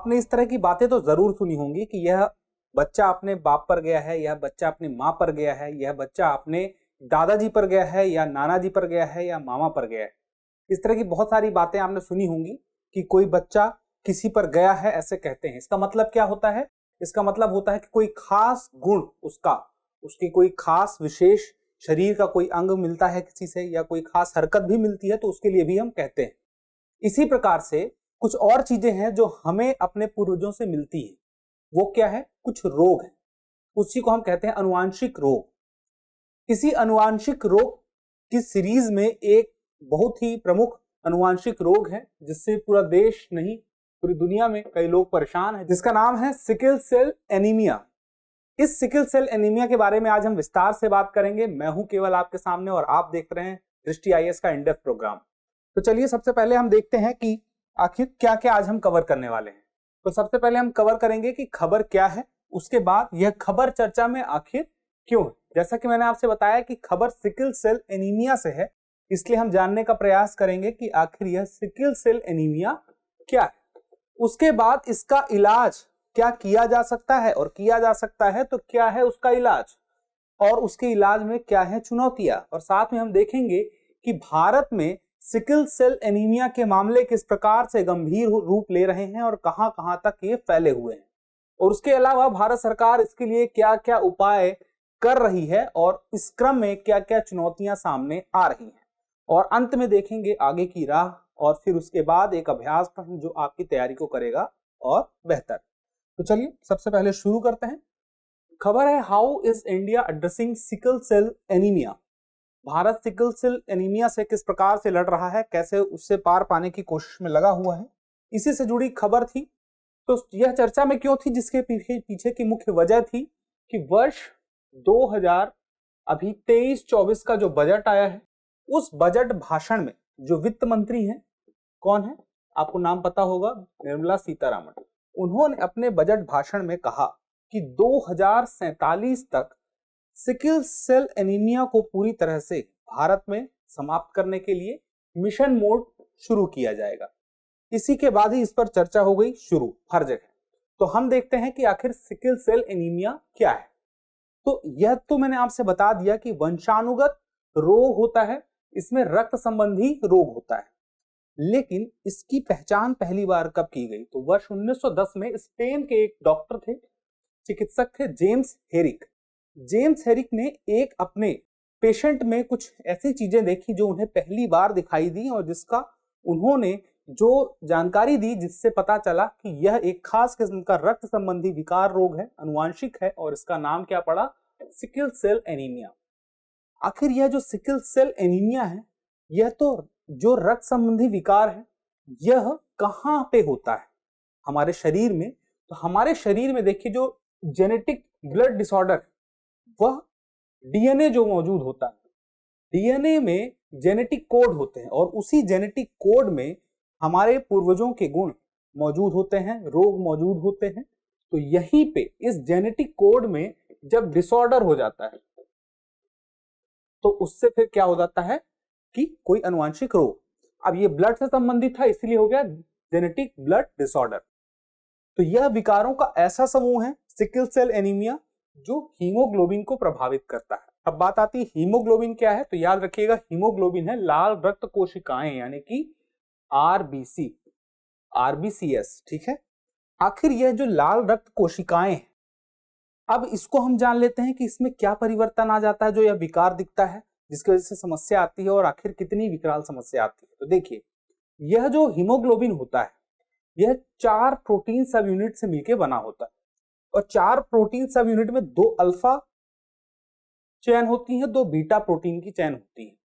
आपने इस तरह की बातें तो जरूर सुनी होंगी कि यह बच्चा अपने बाप पर गया है, यह बच्चा अपनी माँ पर गया है, यह बच्चा अपने दादाजी पर गया है या नाना जी पर गया है या मामा पर गया है। इस तरह की बहुत सारी बातें आपने सुनी होंगी कि कोई बच्चा किसी पर गया है, ऐसे कहते हैं। इसका मतलब क्या होता है? इसका मतलब होता है कि कोई खास गुण उसकी कोई खास विशेष शरीर का कोई अंग मिलता है किसी से, या कोई खास हरकत भी मिलती है तो उसके लिए भी हम कहते हैं। इसी प्रकार से कुछ और चीजें हैं जो हमें अपने पूर्वजों से मिलती है। वो क्या है? कुछ रोग है, उसी को हम कहते हैं अनुवांशिक रोग। इसी अनुवांशिक रोग की सीरीज में एक बहुत ही प्रमुख अनुवांशिक रोग है जिससे पूरा देश नहीं पूरी दुनिया में कई लोग परेशान हैं, जिसका नाम है सिकल सेल एनीमिया। इस सिकल सेल एनीमिया के बारे में आज हम विस्तार से बात करेंगे। मैं हूं केवल आपके सामने और आप देख रहे हैं दृष्टि आईएएस का इन डेप्थ प्रोग्राम। तो चलिए सबसे पहले हम देखते हैं कि आखिर क्या क्या आज हम कवर करने वाले हैं। तो सबसे पहले हम कवर करेंगे कि खबर क्या है, उसके बाद यह खबर चर्चा में आखिर क्यों है। जैसा कि मैंने आपसे बताया कि खबर सिकल सेल एनीमिया से है, इसलिए हम जानने का प्रयास करेंगे कि आखिर यह सिकल सेल एनीमिया क्या है। उसके बाद इसका इलाज क्या किया जा सकता है, और किया जा सकता है तो क्या है उसका इलाज, और उसके इलाज में क्या है चुनौतियां। और साथ में हम देखेंगे कि भारत में सिकल सेल एनीमिया के मामले किस प्रकार से गंभीर रूप ले रहे हैं और कहां कहां तक ये फैले हुए हैं, और उसके अलावा भारत सरकार इसके लिए क्या क्या उपाय कर रही है और इस क्रम में क्या क्या चुनौतियां सामने आ रही हैं। और अंत में देखेंगे आगे की राह, और फिर उसके बाद एक अभ्यास प्रश्न जो आपकी तैयारी को करेगा और बेहतर। तो चलिए सबसे पहले शुरू करते हैं। खबर है, how is India addressing sickle cell anaemia. Bharat sickle cell anaemia से किस प्रकार से लड़ रहा है, कैसे उससे पार पाने की कोशिश में लगा हुआ है, इसी से जुड़ी खबर थी। तो यह चर्चा में क्यों थी? जिसके पीछे की मुख्य वजह थी कि वर्ष 2000 अभी 23-24 का जो बजट आया है, उस बजट भाषण में जो वित्त मंत्री हैं, कौन है आपको नाम पता होगा, निर्मला सीतारामन, उन्होंने अपने बजट भाषण में कहा कि 2047 तक सिकल सेल एनीमिया को पूरी तरह से भारत में समाप्त करने के लिए मिशन मोड शुरू किया जाएगा। इसी के बाद ही इस पर चर्चा हो गई शुरू हर जगह। तो हम देखते हैं कि आखिर सिकल सेल एनीमिया क्या है। तो यह तो मैंने आपसे बता दिया कि वंशानुगत रोग होता है, इसमें रक्त संबंधी रोग होता है। लेकिन इसकी पहचान पहली बार कब की गई? तो वर्ष 1910 में स्पेन के एक डॉक्टर थे, चिकित्सक थे, जेम्स हेरिक। जेम्स हेरिक ने एक अपने पेशेंट में कुछ ऐसी चीजें देखी जो उन्हें पहली बार दिखाई दी, और जिसका उन्होंने जो जानकारी दी जिससे पता चला कि यह एक खास किस्म का रक्त संबंधी विकार रोग है, अनुवांशिक है, और इसका नाम क्या पड़ा? Sickle cell anaemia. आखिर यह जो सिकल सेल एनीमिया है, यह तो जो रक्त संबंधी विकार है, यह कहां पे होता है हमारे शरीर में? तो हमारे शरीर में देखिए जो जेनेटिक ब्लड डिसऑर्डर, वह डीएनए जो मौजूद होता है, डीएनए में जेनेटिक कोड होते हैं, और उसी जेनेटिक कोड में हमारे पूर्वजों के गुण मौजूद होते हैं, रोग मौजूद होते हैं। तो यहीं पे इस जेनेटिक कोड में जब डिसऑर्डर हो जाता है तो उससे फिर क्या हो जाता है कि कोई अनुवांशिक रोग। अब ये ब्लड से संबंधित था, इसलिए हो गया जेनेटिक ब्लड डिसऑर्डर। तो यह विकारों का ऐसा समूह है सिकल सेल एनीमिया जो हीमोग्लोबिन को प्रभावित करता है। अब बात आती है हीमोग्लोबिन क्या है, तो याद रखिएगा हीमोग्लोबिन है लाल रक्त कोशिकाएं, यानी कि आरबीसी, आरबीसीएस, ठीक है। आखिर यह जो लाल रक्त कोशिकाएं हैं, अब इसको हम जान लेते हैं कि इसमें क्या परिवर्तन आ जाता है जो यह विकार दिखता है, जिसकी वजह से समस्या आती है, और आखिर कितनी विकराल समस्या आती है। तो देखिए, यह जो हीमोग्लोबिन होता है, यह 4 प्रोटीन सब यूनिट से मिलकर बना होता है, और 4 प्रोटीन सब यूनिट में 2 अल्फा चेन होती है, 2 बीटा प्रोटीन की चेन होती है।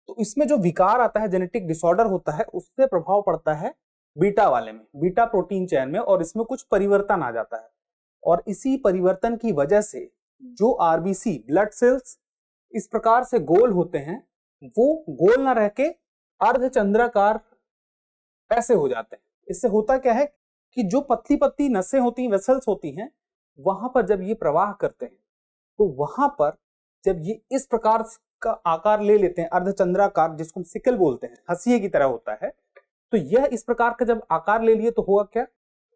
तो इसमें जो विकार आता है, जेनेटिक डिसऑर्डर होता है, उससे प्रभाव पड़ता है बीटा वाले में, बीटा प्रोटीन चेन में, और इसमें कुछ परिवर्तन आ जाता है। और इसी परिवर्तन की वजह से जो आरबीसी ब्लड सेल्स इस प्रकार से गोल होते हैं, वो गोल ना रह के अर्धचंद्राकार ऐसे हो जाते हैं। इससे होता क्या है कि जो पतली पतली नसें होती हैं, वेसल्स होती हैं, वहां पर जब ये प्रवाह करते हैं, तो वहां पर जब ये इस प्रकार का आकार ले लेते हैं, अर्धचंद्राकार, जिसको हम सिकल बोलते हैं, हंसिए की तरह होता है, तो यह इस प्रकार का जब आकार ले लिए तो हुआ क्या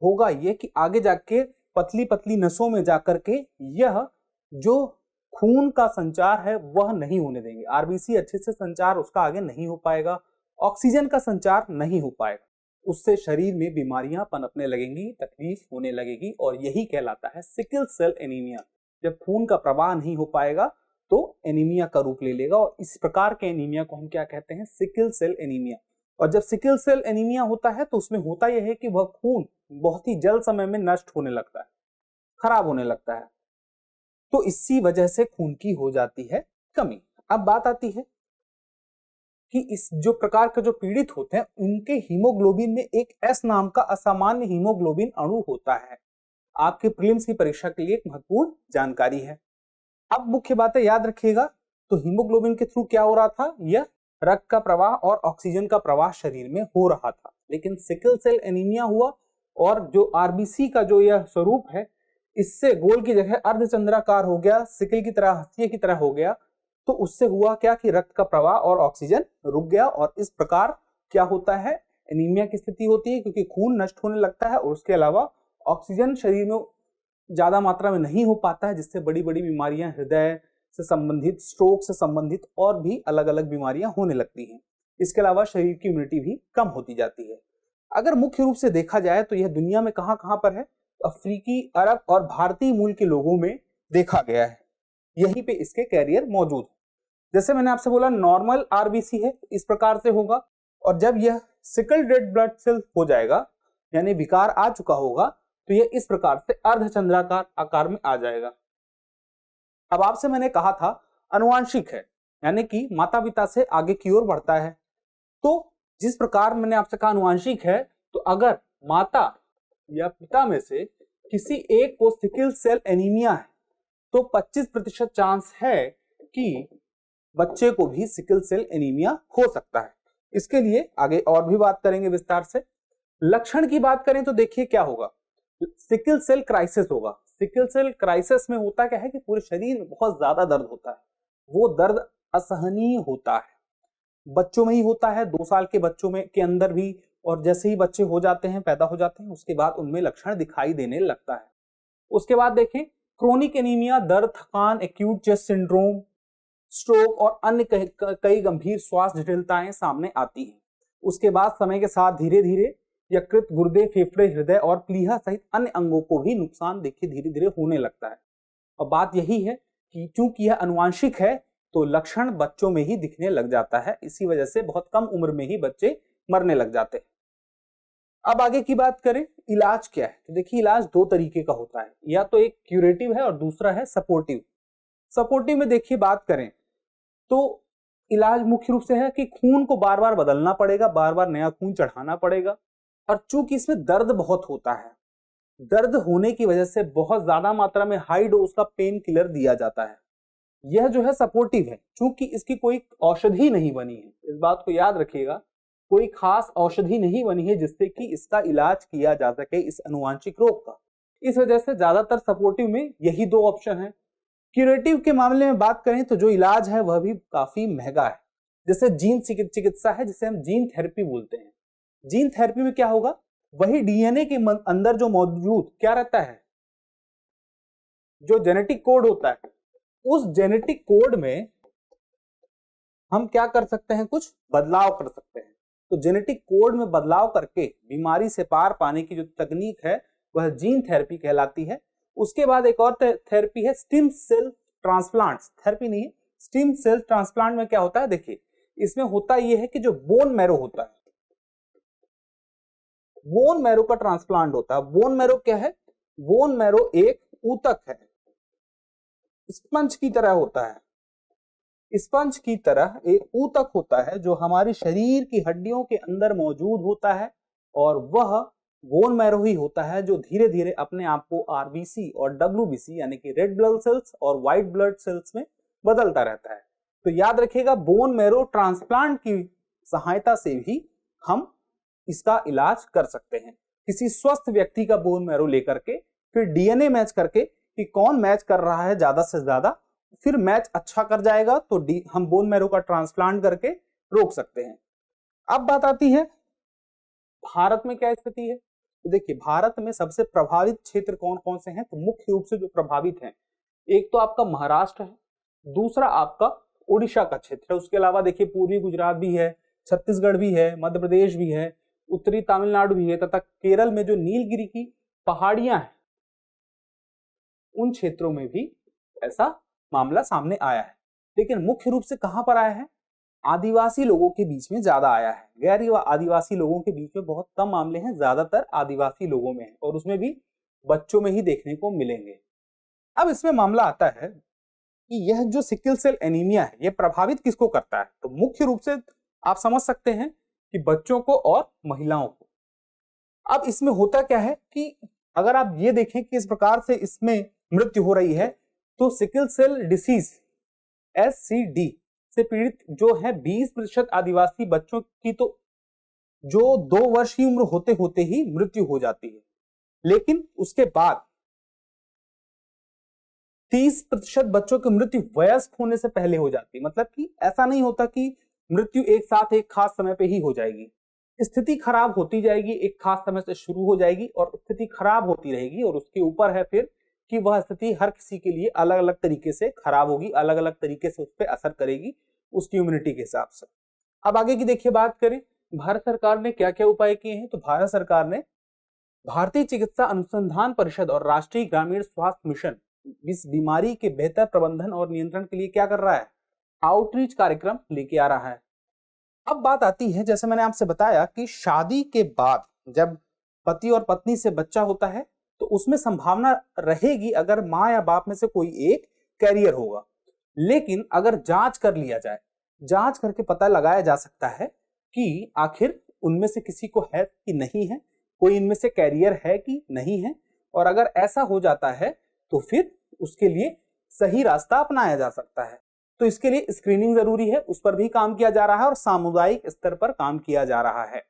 होगा ये कि आगे जाके पतली पतली नसों में जाकर के यह जो खून का संचार है वह नहीं होने देंगे। आरबीसी अच्छे से संचार उसका आगे नहीं हो पाएगा, ऑक्सीजन का संचार नहीं हो पाएगा, उससे शरीर में बीमारियां पनपने लगेंगी, तकलीफ होने लगेगी और यही कहलाता है सिकल सेल एनीमिया। जब खून का प्रवाह नहीं हो पाएगा तो एनीमिया का रूप ले लेगा और इस प्रकार के एनीमिया को हम क्या कहते हैं? Sickle cell anaemia. और जब सिकल सेल एनीमिया होता है तो उसमें होता यह है कि वह खून बहुत ही जल्द समय में नष्ट होने लगता है, खराब होने लगता है, तो इसी वजह से खून की हो जाती है कमी। अब बात आती है कि इस जो प्रकार के जो पीड़ित होते हैं उनके हीमोग्लोबिन में एक एस नाम का असामान्य हीमोग्लोबिन अणु होता है। आपके प्रीलिम्स की परीक्षा के लिए एक महत्वपूर्ण जानकारी है। अब मुख्य बातें याद रखिएगा। तो हीमोग्लोबिन के थ्रू क्या हो रहा था? यह रक्त का प्रवाह और ऑक्सीजन का प्रवाह शरीर में हो रहा था। लेकिन सिकल सेल एनीमिया हुआ और जो आरबीसी का जो यह स्वरूप है इससे गोल की जगह अर्धचंद्राकार हो गया, सिकल की तरह, हंसिया की तरह हो गया। तो उससे हुआ क्या कि रक्त का प्रवाह और ऑक्सीजन रुक गया और इस प्रकार क्या होता है? एनीमिया की स्थिति होती है, क्योंकि खून नष्ट होने लगता है और उसके अलावा ऑक्सीजन शरीर में ज्यादा मात्रा में नहीं हो पाता है, जिससे बड़ी बड़ी बीमारियां, हृदय से संबंधित, स्ट्रोक से संबंधित और भी अलग अलग बीमारियां होने लगती हैं। इसके अलावा शरीर की इम्यूनिटी भी कम होती जाती है। अगर मुख्य रूप से देखा जाए तो यह दुनिया में कहां कहां पर है? अफ्रीकी, अरब और भारतीय मूल के लोगों में देखा गया है, यहीं पे इसके कैरियर मौजूद है। जैसे मैंने आपसे बोला नॉर्मल आरबीसी है, इस प्रकार से होगा, और जब यह सिकल रेड ब्लड सेल हो जाएगा यानी विकार आ चुका होगा तो यह इस प्रकार से अर्धचंद्राकार आकार में आ जाएगा। अब आपसे मैंने कहा था अनुवांशिक है, यानी कि माता पिता से आगे की ओर बढ़ता है। तो जिस प्रकार मैंने आपसे कहा अनुवांशिक है, तो अगर माता या पिता में से किसी एक को सिकल सेल एनीमिया है तो 25% चांस है कि बच्चे को भी सिकल सेल एनीमिया हो सकता है। इसके लिए आगे और भी बात करेंगे विस्तार से। लक्षण की बात करें तो देखिए क्या होगा, सिकल सेल क्राइसिस होगा। सिकल सेल क्राइसिस में होता क्या है कि पूरे शरीर में बहुत ज्यादा दर्द होता है, वो दर्द असहनीय होता है। बच्चों में ही होता है, 2 साल के बच्चों में के अंदर भी, और जैसे ही बच्चे हो जाते हैं, पैदा हो जाते हैं, उसके बाद उनमें लक्षण दिखाई देने लगता है। उसके बाद देखें क्रोनिक एनीमिया, दर्द, थकान, एक्यूट चेस्ट सिंड्रोम, स्ट्रोक और अन्य कई गंभीर स्वास्थ्य जटिलताएं सामने आती हैं। उसके बाद समय के साथ धीरे धीरे यकृत, गुर्दे, फेफड़े, हृदय और प्लीहा सहित अन्य अंगों को भी नुकसान देखिए धीरे धीरे होने लगता है। और बात यही है कि चूंकि यह अनुवांशिक है तो लक्षण बच्चों में ही दिखने लग जाता है, इसी वजह से बहुत कम उम्र में ही बच्चे मरने लग जाते हैं। अब आगे की बात करें, इलाज क्या है? तो देखिए इलाज 2 तरीके का होता है, या तो एक क्यूरेटिव है और दूसरा है सपोर्टिव। सपोर्टिव में देखिए बात करें तो इलाज मुख्य रूप से है कि खून को बार बार बदलना पड़ेगा, बार बार नया खून चढ़ाना पड़ेगा। और चूंकि इसमें दर्द बहुत होता है, दर्द होने की वजह से बहुत ज्यादा मात्रा में हाई डोज का पेन किलर दिया जाता है। यह जो है सपोर्टिव है, चूंकि इसकी कोई औषधि नहीं बनी है, इस बात को याद रखिएगा, कोई खास औषधि नहीं बनी है जिससे कि इसका इलाज किया जा सके इस अनुवांशिक रोग का। इस वजह से ज्यादातर सपोर्टिव में यही 2 ऑप्शन है। क्यूरेटिव के मामले में बात करें तो जो इलाज है वह भी काफी महंगा है। जैसे जीन चिकित्सा है, जिसे हम जीन थेरेपी बोलते हैं। जीन थेरेपी में क्या होगा, वही डीएनए के अंदर जो मौजूद क्या रहता है, जो जेनेटिक कोड होता है, उस जेनेटिक कोड में हम क्या कर सकते हैं, कुछ बदलाव कर सकते हैं। तो जेनेटिक कोड में बदलाव करके बीमारी से पार पाने की जो तकनीक है वह जीन थेरेपी कहलाती है। उसके बाद एक और थेरेपी है स्टेम सेल ट्रांसप्लांट। थेरेपी नहीं है, स्टेम सेल ट्रांसप्लांट में क्या होता है, देखिए इसमें होता यह है कि जो बोन मैरो होता है, बोन मैरो का ट्रांसप्लांट होता है। बोन मैरो क्या है? बोन मैरो एक ऊतक है, स्पंज की तरह होता है, स्पंज की तरह एक ऊतक होता है जो हमारी शरीर की हड्डियों के अंदर मौजूद होता है, और वह बोन मैरो ही होता है जो धीरे धीरे अपने आप को आरबीसी और डब्ल्यूबीसी यानी कि रेड ब्लड सेल्स और व्हाइट ब्लड सेल्स में बदलता रहता है। तो याद रखिएगा बोन मैरो ट्रांसप्लांट की सहायता से भी हम इसका इलाज कर सकते हैं। किसी स्वस्थ व्यक्ति का बोन मैरो लेकर के फिर डीएनए मैच करके कि कौन मैच कर रहा है ज्यादा से ज्यादा, फिर मैच अच्छा कर जाएगा तो हम बोन मैरो का ट्रांसप्लांट करके रोक सकते हैं। अब बात आती है भारत में क्या स्थिति है। तो देखिए भारत में सबसे प्रभावित क्षेत्र कौन कौन से हैं, तो मुख्य रूप से जो प्रभावित हैं, एक तो आपका महाराष्ट्र है, दूसरा आपका ओडिशा का क्षेत्र है, उसके अलावा देखिए पूर्वी गुजरात भी है, छत्तीसगढ़ भी है, मध्य प्रदेश भी है, उत्तरी तमिलनाडु भी है, तथा केरल में जो नीलगिरी की पहाड़ियां हैं उन क्षेत्रों में भी ऐसा मामला सामने आया है। लेकिन मुख्य रूप से कहां पर आया है, आदिवासी लोगों के बीच में ज्यादा आया है। गैर आदिवासी लोगों के बीच में बहुत कम मामले हैं, ज्यादातर आदिवासी लोगों में है, और उसमें भी बच्चों में ही देखने को मिलेंगे। अब इसमें मामला आता है कि यह जो सिकल सेल एनीमिया है यह प्रभावित किसको करता है, तो मुख्य रूप से आप समझ सकते हैं कि बच्चों को और महिलाओं को। अब इसमें होता क्या है कि अगर आप ये देखें कि इस प्रकार से इसमें मृत्यु हो रही है, तो सिकल सेल डिसीज SCD से पीड़ित जो है 20% आदिवासी बच्चों की तो जो 2 वर्ष की उम्र होते होते ही मृत्यु हो जाती है, लेकिन उसके बाद 30% बच्चों की मृत्यु वयस्क होने से पहले हो जाती है। मतलब कि ऐसा नहीं होता कि मृत्यु एक साथ एक खास समय पे ही हो जाएगी, स्थिति खराब होती जाएगी, एक खास समय से शुरू हो जाएगी और स्थिति खराब होती रहेगी, और उसके ऊपर है फिर कि वह स्थिति हर किसी के लिए अलग अलग तरीके से खराब होगी, अलग अलग तरीके से उस पर असर करेगी उसकी इम्यूनिटी के हिसाब से। अब आगे की देखिए बात करें, भारत सरकार ने क्या क्या उपाय किए हैं, तो भारत सरकार ने भारतीय चिकित्सा अनुसंधान परिषद और राष्ट्रीय ग्रामीण स्वास्थ्य मिशन इस बीमारी के बेहतर प्रबंधन और नियंत्रण के लिए क्या कर रहा है, आउटरीच कार्यक्रम लेके आ रहा है। अब बात आती है, जैसे मैंने आपसे बताया कि शादी के बाद जब पति और पत्नी से बच्चा होता है तो उसमें संभावना रहेगी अगर मां या बाप में से कोई एक कैरियर होगा, लेकिन अगर जांच कर लिया जाए, जांच करके पता लगाया जा सकता है कि आखिर उनमें से किसी को है कि नहीं है, कोई इनमें से कैरियर है कि नहीं है, और अगर ऐसा हो जाता है तो फिर उसके लिए सही रास्ता अपनाया जा सकता है। तो इसके लिए स्क्रीनिंग जरूरी है, उस पर भी काम किया जा रहा है और सामुदायिक स्तर पर काम किया जा रहा है।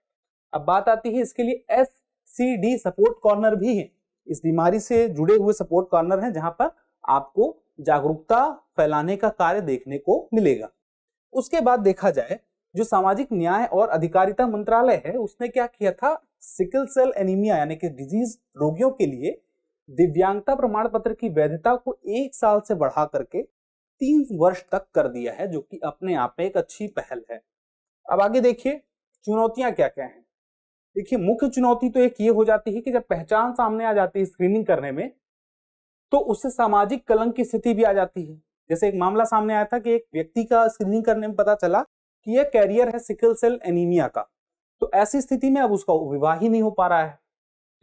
अब बात आती है इसके लिए SCD सपोर्ट कॉर्नर भी है, इस बीमारी से जुड़े हुए सपोर्ट कॉर्नर हैं जहां पर आपको जागरूकता फैलाने का कार्य देखने को मिलेगा। उसके बाद देखा जाए, जो सामाजिक न्याय और अधिकारिता मंत्रालय है उसने क्या किया था, सिकल सेल एनीमिया यानी कि डिजीज रोगियों के लिए दिव्यांगता प्रमाण पत्र की वैधता को 1 साल से बढ़ा करके 3 वर्ष तक कर दिया है, जो कि अपने आप में एक अच्छी पहल है। अब आगे देखिए चुनौतियां क्या क्या हैं। देखिए मुख्य चुनौती तो एक ये हो जाती है कि जब पहचान सामने आ जाती है स्क्रीनिंग करने में, तो उससे सामाजिक कलंक की स्थिति भी आ जाती है। जैसे एक मामला सामने आया था कि एक व्यक्ति का स्क्रीनिंग करने में पता चला कि यह कैरियर है सिकल सेल एनीमिया का, तो ऐसी स्थिति में अब उसका विवाह ही नहीं हो पा रहा है,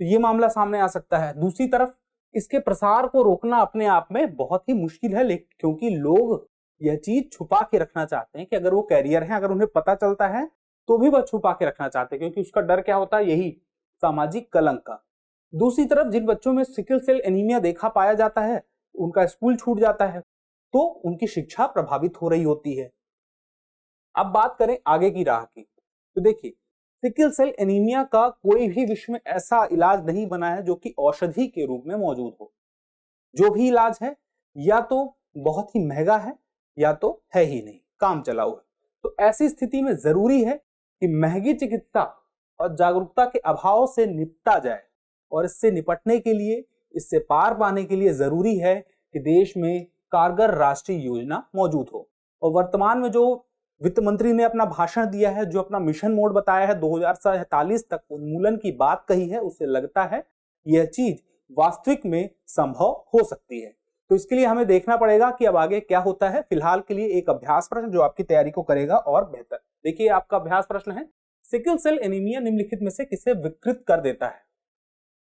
तो ये मामला सामने आ सकता है। दूसरी तरफ इसके प्रसार को रोकना अपने आप में बहुत ही मुश्किल है, लेकिन क्योंकि लोग यह चीज छुपा के रखना चाहते हैं कि अगर वो कैरियर है, अगर उन्हें पता चलता है तो भी वह छुपा के रखना चाहते हैं, क्योंकि उसका डर क्या होता है, यही सामाजिक कलंक का। दूसरी तरफ जिन बच्चों में सिकल सेल एनीमिया देखा पाया जाता है उनका स्कूल छूट जाता है, तो उनकी शिक्षा प्रभावित हो रही होती है। अब बात करें आगे की राह की, तो देखिए सिकल सेल एनीमिया का कोई भी विश्व में ऐसा इलाज नहीं बना है जो कि औषधि के रूप में मौजूद हो। जो भी इलाज है या तो बहुत ही महंगा है या तो है ही नहीं, काम चला हुआ है। तो ऐसी स्थिति में जरूरी है कि महंगी चिकित्सा और जागरूकता के अभाव से निपटा जाए, और इससे निपटने के लिए, इससे पार पाने के लिए जरूरी है कि देश में कारगर राष्ट्रीय योजना मौजूद हो। और वर्तमान में जो वित्त मंत्री ने अपना भाषण दिया है, जो अपना मिशन मोड बताया है 2047 तक उन्मूलन की बात कही है, उससे लगता है यह चीज वास्तविक में संभव हो सकती है। तो इसके लिए हमें देखना पड़ेगा कि अब आगे क्या होता है। फिलहाल के लिए एक अभ्यास प्रश्न जो आपकी तैयारी को करेगा और बेहतर। देखिए आपका अभ्यास प्रश्न है, सिकल सेल एनीमिया निम्नलिखित में से किसे विकृत कर देता है,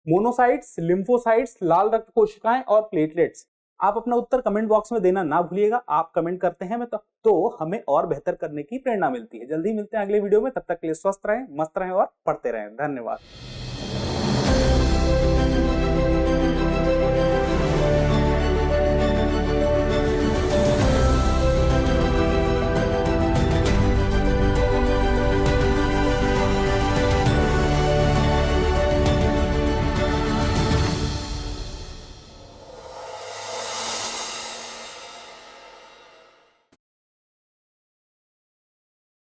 मोनोसाइट्स, लिम्फोसाइट्स, लाल रक्त कोशिकाएं और प्लेटलेट्स। आप अपना उत्तर कमेंट बॉक्स में देना ना भूलिएगा। आप कमेंट करते हैं तो हमें और बेहतर करने की प्रेरणा मिलती है। जल्दी मिलते हैं अगले वीडियो में, तब तक के लिए स्वस्थ रहें, मस्त रहें और पढ़ते रहें। धन्यवाद।